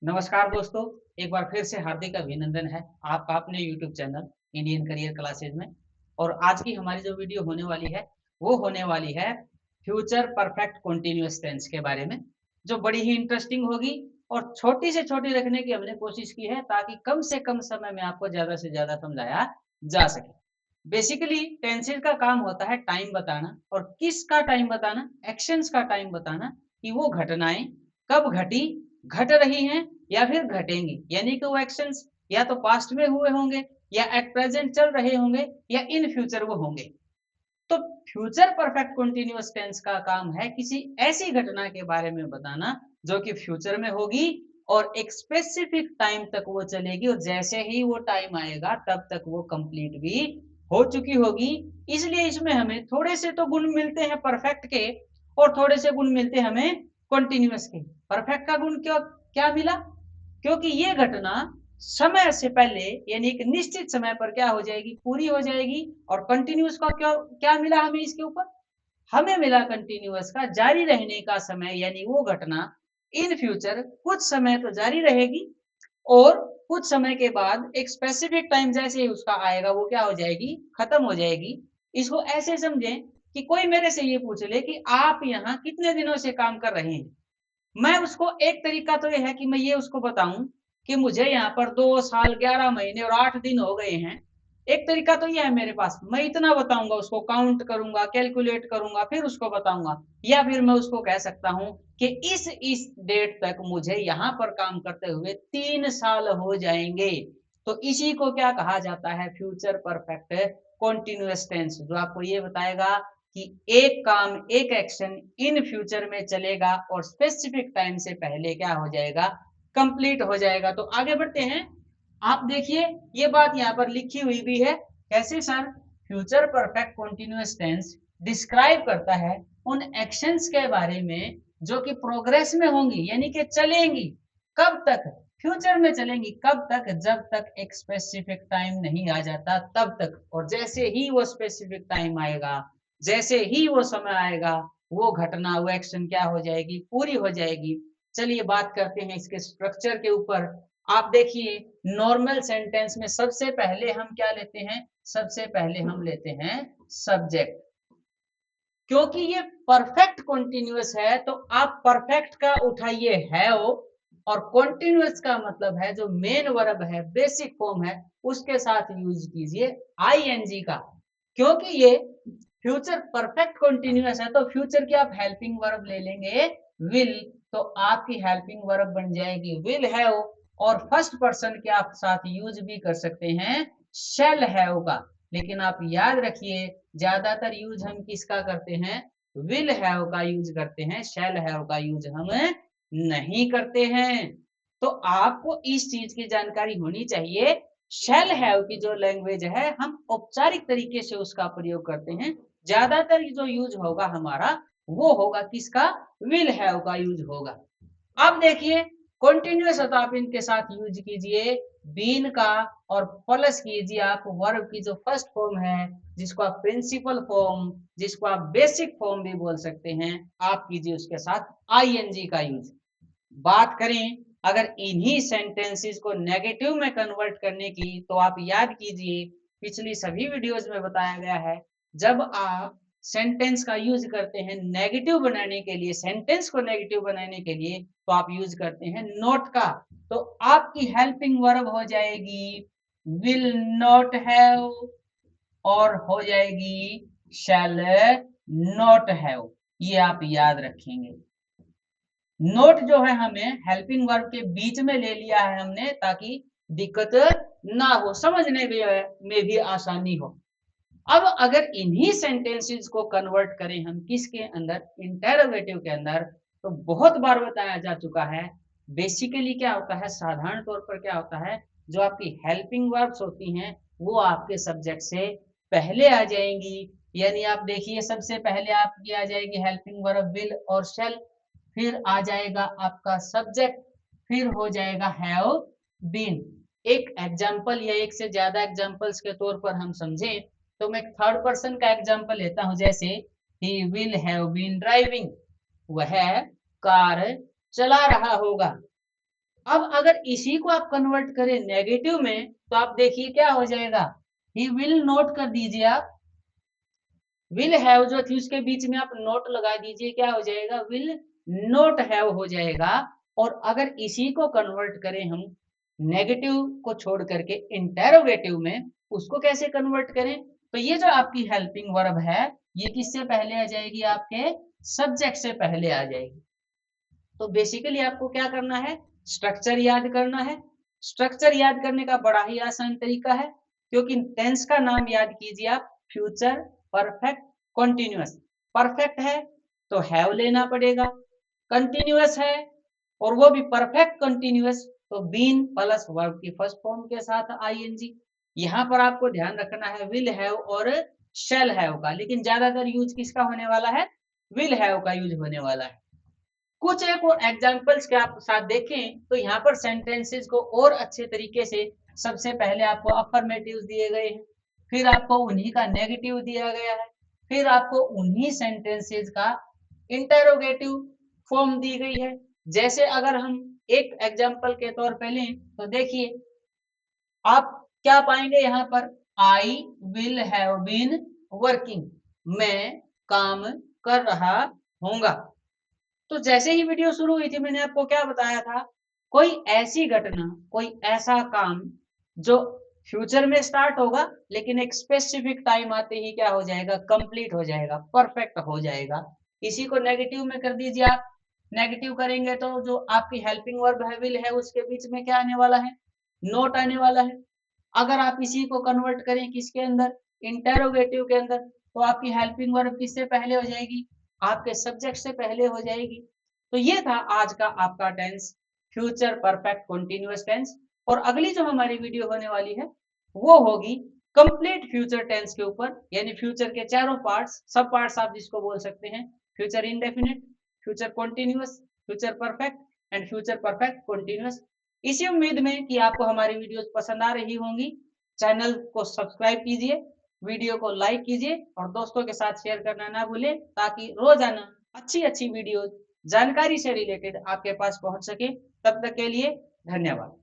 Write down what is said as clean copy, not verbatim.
नमस्कार दोस्तों, एक बार फिर से हार्दिक अभिनंदन है आपका अपने YouTube channel Indian career classes में। और आज की हमारी जो वीडियो होने वाली है वो होने वाली है फ्यूचर परफेक्ट कॉन्टिन्यूअस टेंस के बारे में, जो बड़ी ही इंटरेस्टिंग होगी। और छोटी से छोटी रखने की हमने कोशिश की है ताकि कम से कम समय में आपको ज़्यादा से ज़्यादा समझाया जा सके। बेसिकली टेंसेज का काम होता है टाइम बताना, और किसका टाइम बताना, एक्शंस का टाइम बताना कि वो घटनाएं कब घटी, घट रही हैं या फिर घटेंगी। यानी कि वो एक्शंस या तो पास्ट में हुए होंगे, या एट प्रेजेंट चल रहे होंगे, या इन फ्यूचर वो होंगे। तो फ्यूचर परफेक्ट कंटीन्यूअस टेंस का काम है किसी ऐसी घटना के बारे में बताना जो कि फ्यूचर में होगी और एक स्पेसिफिक टाइम तक वो चलेगी, और जैसे ही वो टाइम आएगा तब तक वो कंप्लीट भी हो चुकी होगी। इसलिए इसमें हमें थोड़े से तो गुण मिलते हैं परफेक्ट के, और थोड़े से गुण मिलते हैं हमें कंटीन्यूअस के। परफेक्ट का गुण क्यों क्या मिला? क्योंकि ये घटना समय से पहले यानी एक निश्चित समय पर क्या हो जाएगी, पूरी हो जाएगी। और कंटिन्यूअस का क्या क्या मिला हमें इसके ऊपर? हमें मिला कंटिन्यूअस का जारी रहने का समय, यानी वो घटना इन फ्यूचर कुछ समय तो जारी रहेगी, और कुछ समय के बाद एक स्पेसिफिक टाइम जैसे ही उसका आएगा वो क्या हो जाएगी, खत्म हो जाएगी। इसको ऐसे समझें कि कोई मेरे से ये पूछ ले कि आप यहाँ कितने दिनों से काम कर रहे हैं। मैं उसको एक तरीका तो ये है कि मैं ये उसको बताऊं कि मुझे यहाँ पर 2 साल 11 महीने और 8 दिन हो गए हैं। एक तरीका तो ये है मेरे पास, मैं इतना बताऊंगा, उसको काउंट करूंगा, कैलकुलेट करूंगा, फिर उसको बताऊंगा। या फिर मैं उसको कह सकता हूं कि इस डेट तक मुझे यहाँ पर काम करते हुए 3 साल हो जाएंगे। तो इसी को क्या कहा जाता है, फ्यूचर परफेक्ट कॉन्टिन्यूअस टेंस, जो आपको ये बताएगा कि एक काम, एक एक्शन इन फ्यूचर में चलेगा और स्पेसिफिक टाइम से पहले क्या हो जाएगा, कंप्लीट हो जाएगा। तो आगे बढ़ते हैं। आप देखिए, ये बात यहाँ पर लिखी हुई भी है। कैसे sir? Future perfect continuous tense describe करता है उन एक्शंस के बारे में जो कि प्रोग्रेस में होंगी, यानी कि चलेंगी। कब तक? फ्यूचर में चलेंगी। कब तक? जब तक एक स्पेसिफिक टाइम नहीं आ जाता तब तक। और जैसे ही वो स्पेसिफिक टाइम आएगा, जैसे ही वो समय आएगा, वो घटना, वो एक्शन क्या हो जाएगी, पूरी हो जाएगी। चलिए बात करते हैं इसके स्ट्रक्चर के ऊपर। आप देखिए, नॉर्मल सेंटेंस में सबसे पहले हम क्या लेते हैं? सबसे पहले हम लेते हैं सब्जेक्ट। क्योंकि ये परफेक्ट कॉन्टिन्यूअस है तो आप परफेक्ट का उठाइए है वो, और कॉन्टिन्यूअस का मतलब है जो मेन वर्ब है, बेसिक फॉर्म है, उसके साथ यूज कीजिए आईएनजी का। क्योंकि ये फ्यूचर परफेक्ट कॉन्टिन्यूअस है तो फ्यूचर की आप हेल्पिंग वर्ब ले लेंगे विल, तो आपकी हेल्पिंग वर्ब बन जाएगी विल हैव। और फर्स्ट पर्सन के आप साथ यूज भी कर सकते हैं शैल हैव का। लेकिन आप याद रखिए, ज्यादातर यूज हम किसका करते हैं? विल हैव का यूज करते हैं, शैल हैव का यूज हम नहीं करते हैं। तो आपको इस चीज की जानकारी होनी चाहिए। शैल हैव की जो लैंग्वेज है हम औपचारिक तरीके से उसका प्रयोग करते हैं। ज्यादातर जो यूज होगा हमारा वो होगा किसका? विल हैव का यूज होगा। अब देखिए, कंटिन्यूअस तो आप इनके साथ यूज कीजिए बीन का, और प्लस कीजिए आप वर्ब की जो फर्स्ट फॉर्म है, जिसको आप प्रिंसिपल फॉर्म, जिसको आप बेसिक फॉर्म भी बोल सकते हैं, आप कीजिए उसके साथ आईएनजी का यूज। बात करें अगर इन्हीं सेंटेंसेस को नेगेटिव में कन्वर्ट करने की, तो आप याद कीजिए पिछली सभी वीडियोस में बताया गया है, जब आप सेंटेंस का यूज करते हैं नेगेटिव बनाने के लिए, सेंटेंस को नेगेटिव बनाने के लिए, तो आप यूज करते हैं नॉट का। तो आपकी हेल्पिंग वर्ब हो जाएगी विल नॉट हैव, और हो जाएगी शैल नॉट हैव। ये आप याद रखेंगे। नोट जो है हमें हेल्पिंग वर्ब के बीच में ले लिया है हमने, ताकि दिक्कत ना हो, समझने में भी आसानी हो। अब अगर इन्हीं सेंटेंसेस को कन्वर्ट करें हम किसके अंदर? इंटेरोगेटिव के अंदर। तो बहुत बार बताया जा चुका है, बेसिकली क्या होता है, साधारण तौर पर क्या होता है, जो आपकी हेल्पिंग वर्ब्स होती हैं वो आपके सब्जेक्ट से पहले आ जाएंगी। यानी आप देखिए, सबसे पहले आपकी आ जाएगी हेल्पिंग वर्ब विल और शेल, फिर आ जाएगा आपका सब्जेक्ट, फिर हो जाएगा हैव बीन। एक एग्जाम्पल या एक से ज्यादा एग्जाम्पल्स के तौर पर हम समझें तो मैं थर्ड पर्सन का एग्जाम्पल लेता हूं। जैसे he will have been driving, वह कार चला रहा होगा। अब अगर इसी को आप कन्वर्ट करें नेगेटिव में तो आप देखिए क्या हो जाएगा, ही विल नोट कर दीजिए आप, विल हैव जो थी उसके बीच में आप नोट लगा दीजिए, क्या हो जाएगा, विल नोट हैव हो जाएगा। और अगर इसी को कन्वर्ट करें हम नेगेटिव को छोड़ करके इंटेरोगेटिव में, उसको कैसे कन्वर्ट करें, तो ये जो आपकी हेल्पिंग वर्ब है ये किससे पहले आ जाएगी, आपके सब्जेक्ट से पहले आ जाएगी। तो बेसिकली आपको क्या करना है, स्ट्रक्चर याद करना है। स्ट्रक्चर याद करने का बड़ा ही आसान तरीका है, क्योंकि टेंस का नाम याद कीजिए आप, फ्यूचर परफेक्ट कॉन्टिन्यूअस। परफेक्ट है तो हैव लेना पड़ेगा, कंटिन्यूअस है और वो भी परफेक्ट कंटिन्यूअस तो बीन प्लस वर्ब की फर्स्ट फॉर्म के साथ आईएनजी। यहां पर आपको ध्यान रखना है विल हैव और शैल हैव का, लेकिन ज्यादातर यूज किसका होने वाला है, विल हैव का यूज होने वाला है। कुछ एक और एग्जांपल्स के आप साथ देखें तो यहाँ पर सेंटेंसेस को और अच्छे तरीके से, सबसे पहले आपको अफर्मेटिव्स दिए गए हैं, फिर आपको उन्हीं का नेगेटिव दिया गया है, फिर आपको उन्हीं सेंटेंसेस का इंटेरोगेटिव फॉर्म दी गई है। जैसे अगर हम एक एग्जांपल के तौर पे लें तो देखिए आप क्या पाएंगे यहाँ पर, I will have been working, मैं काम कर रहा हूँगा। तो जैसे ही वीडियो शुरू हुई थी मैंने आपको क्या बताया था, कोई ऐसी घटना, कोई ऐसा काम जो फ्यूचर में स्टार्ट होगा लेकिन एक स्पेसिफिक टाइम आते ही क्या हो जाएगा, कंप्लीट हो जाएगा, परफेक्ट हो जाएगा। इसी को नेगेटिव में कर दीजिए आप, नेगेटिव करेंगे तो जो आपकी हेल्पिंग वर्ब है विल है उसके बीच में क्या आने वाला है, नोट आने वाला है। अगर आप इसी को कन्वर्ट करें किसके अंदर, इंटेरोगेटिव के अंदर, तो आपकी हेल्पिंग वर्ब किससे पहले हो जाएगी, आपके सब्जेक्ट से पहले हो जाएगी। तो ये था आज का आपका tense, future perfect continuous tense. और अगली जो हमारी वीडियो होने वाली है वो होगी कंप्लीट फ्यूचर टेंस के ऊपर, यानी फ्यूचर के चारों पार्ट्स, सब पार्ट्स आप जिसको बोल सकते हैं, future indefinite, future continuous, future perfect and future perfect continuous. इसी उम्मीद में कि आपको हमारी वीडियोस पसंद आ रही होंगी, चैनल को सब्सक्राइब कीजिए, वीडियो को लाइक कीजिए और दोस्तों के साथ शेयर करना ना भूलें, ताकि रोजाना अच्छी अच्छी वीडियोस जानकारी से रिलेटेड आपके पास पहुंच सके। तब तक के लिए धन्यवाद।